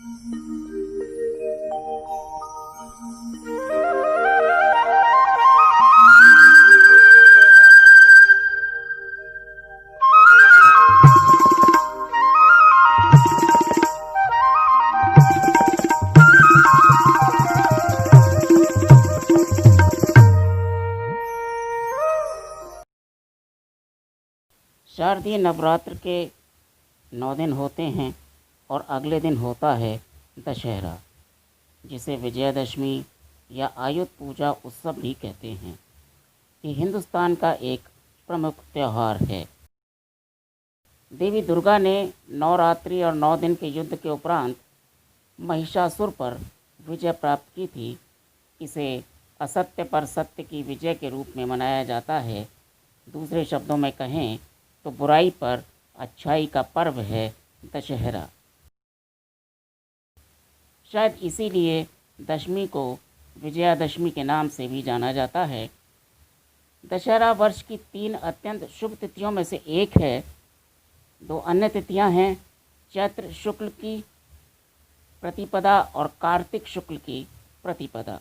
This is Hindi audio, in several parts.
शारदीय नवरात्र के 9 दिन होते हैं और अगले दिन होता है दशहरा, जिसे विजयादशमी या आयुध पूजा उत्सव भी कहते हैं। ये हिंदुस्तान का एक प्रमुख त्यौहार है। देवी दुर्गा ने नवरात्रि और 9 दिन के युद्ध के उपरांत महिषासुर पर विजय प्राप्त की थी। इसे असत्य पर सत्य की विजय के रूप में मनाया जाता है। दूसरे शब्दों में कहें तो बुराई पर अच्छाई का पर्व है दशहरा। शायद इसीलिए दशमी को विजयादशमी के नाम से भी जाना जाता है। दशहरा वर्ष की 3 अत्यंत शुभ तिथियों में से एक है। 2 अन्य तिथियां हैं चैत्र शुक्ल की प्रतिपदा और कार्तिक शुक्ल की प्रतिपदा।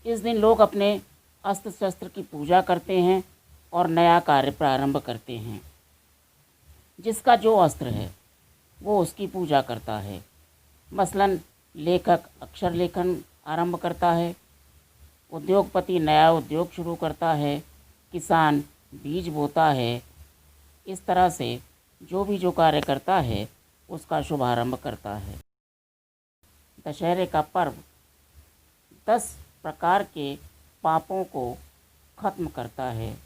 इस दिन लोग अपने अस्त्र शस्त्र की पूजा करते हैं और नया कार्य प्रारंभ करते हैं। जिसका जो अस्त्र है वो उसकी पूजा करता है। मसलन लेखक अक्षर लेखन आरंभ करता है, उद्योगपति नया उद्योग शुरू करता है, किसान बीज बोता है। इस तरह से जो कार्य करता है उसका शुभारंभ करता है। दशहरे का पर्व 10 प्रकार के पापों को खत्म करता है।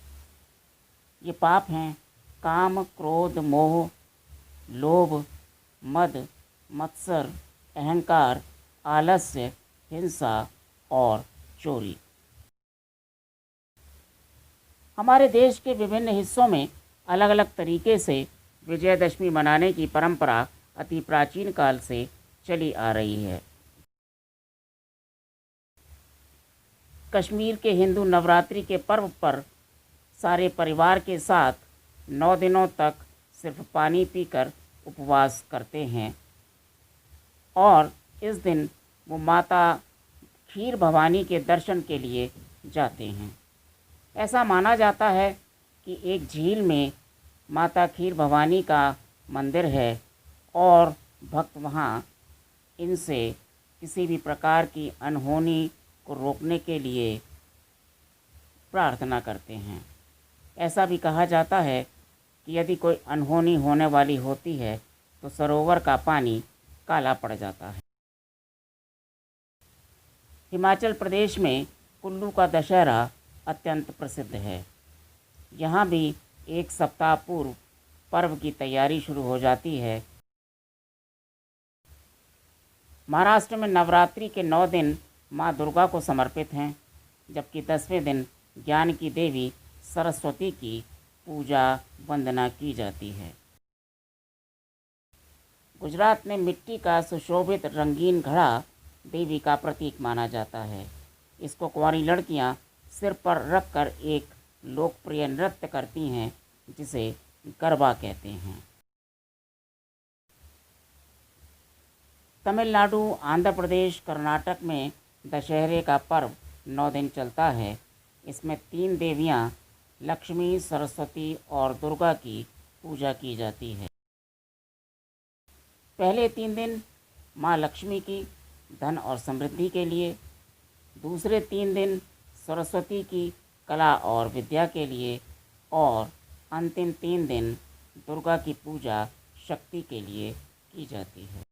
ये पाप हैं काम, क्रोध, मोह, लोभ, मद, मत्सर, अहंकार, आलस्य, हिंसा और चोरी। हमारे देश के विभिन्न हिस्सों में अलग अलग तरीके से विजयदशमी मनाने की परंपरा अति प्राचीन काल से चली आ रही है। कश्मीर के हिंदू नवरात्रि के पर्व पर सारे परिवार के साथ 9 दिनों तक सिर्फ पानी पीकर उपवास करते हैं और इस दिन वो माता खीर भवानी के दर्शन के लिए जाते हैं। ऐसा माना जाता है कि एक झील में माता खीर भवानी का मंदिर है और भक्त वहाँ इनसे किसी भी प्रकार की अनहोनी को रोकने के लिए प्रार्थना करते हैं। ऐसा भी कहा जाता है कि यदि कोई अनहोनी होने वाली होती है तो सरोवर का पानी काला पड़ जाता है। हिमाचल प्रदेश में कुल्लू का दशहरा अत्यंत प्रसिद्ध है। यहाँ भी 1 सप्ताह पूर्व पर्व की तैयारी शुरू हो जाती है। महाराष्ट्र में नवरात्रि के 9 दिन माँ दुर्गा को समर्पित हैं, जबकि 10वें दिन ज्ञान की देवी सरस्वती की पूजा वंदना की जाती है। गुजरात में मिट्टी का सुशोभित रंगीन घड़ा देवी का प्रतीक माना जाता है। इसको कुंवारी लड़कियां सिर पर रखकर एक लोकप्रिय नृत्य करती हैं जिसे गरबा कहते हैं। तमिलनाडु, आंध्र प्रदेश, कर्नाटक में दशहरे का पर्व 9 दिन चलता है। इसमें 3 देवियां लक्ष्मी, सरस्वती और दुर्गा की पूजा की जाती है। पहले 3 दिन माँ लक्ष्मी की धन और समृद्धि के लिए, दूसरे 3 दिन सरस्वती की कला और विद्या के लिए और अंतिम 3 दिन दुर्गा की पूजा शक्ति के लिए की जाती है।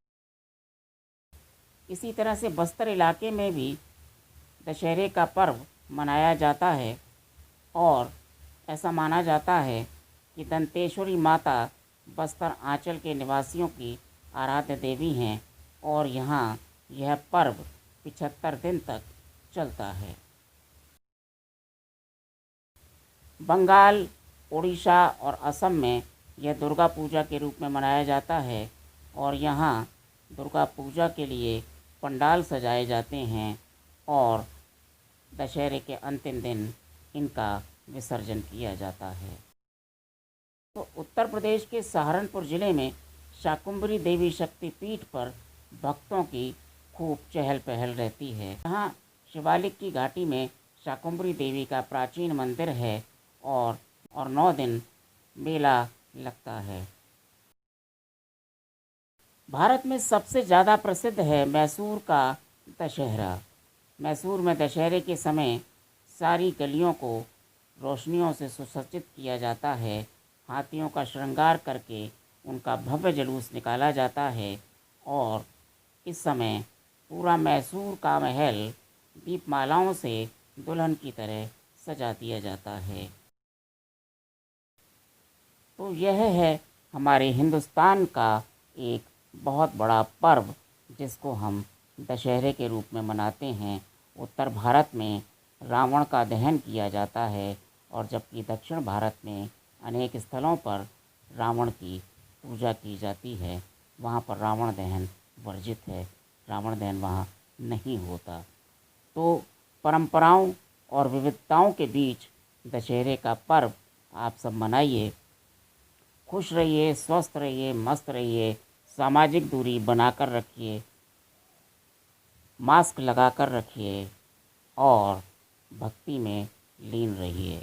इसी तरह से बस्तर इलाके में भी दशहरे का पर्व मनाया जाता है और ऐसा माना जाता है कि दंतेश्वरी माता बस्तर आंचल के निवासियों की आराध्य देवी हैं और यहाँ यह पर्व 75 दिन तक चलता है। बंगाल, उड़ीसा और असम में यह दुर्गा पूजा के रूप में मनाया जाता है और यहाँ दुर्गा पूजा के लिए पंडाल सजाए जाते हैं और दशहरे के अंतिम दिन इनका विसर्जन किया जाता है। तो उत्तर प्रदेश के सहारनपुर ज़िले में शाकुंभरी देवी शक्तिपीठ पर भक्तों की खूब चहल पहल रहती है। यहाँ शिवालिक की घाटी में शाकुंभरी देवी का प्राचीन मंदिर है और 9 दिन मेला लगता है। भारत में सबसे ज़्यादा प्रसिद्ध है मैसूर का दशहरा। मैसूर में दशहरे के समय सारी गलियों को रोशनियों से सुसज्जित किया जाता है। हाथियों का श्रृंगार करके उनका भव्य जुलूस निकाला जाता है और इस समय पूरा मैसूर का महल दीपमालाओं से दुल्हन की तरह सजा दिया जाता है। तो यह है हमारे हिंदुस्तान का एक बहुत बड़ा पर्व जिसको हम दशहरे के रूप में मनाते हैं। उत्तर भारत में रावण का दहन किया जाता है और जबकि दक्षिण भारत में अनेक स्थलों पर रावण की पूजा की जाती है। वहाँ पर रावण दहन वर्जित है, रावण दहन वहाँ नहीं होता। तो परंपराओं और विविधताओं के बीच दशहरे का पर्व आप सब मनाइए। खुश रहिए, स्वस्थ रहिए, मस्त रहिए, सामाजिक दूरी बनाकर रखिए, मास्क लगाकर रखिए और भक्ति में लीन रहिए।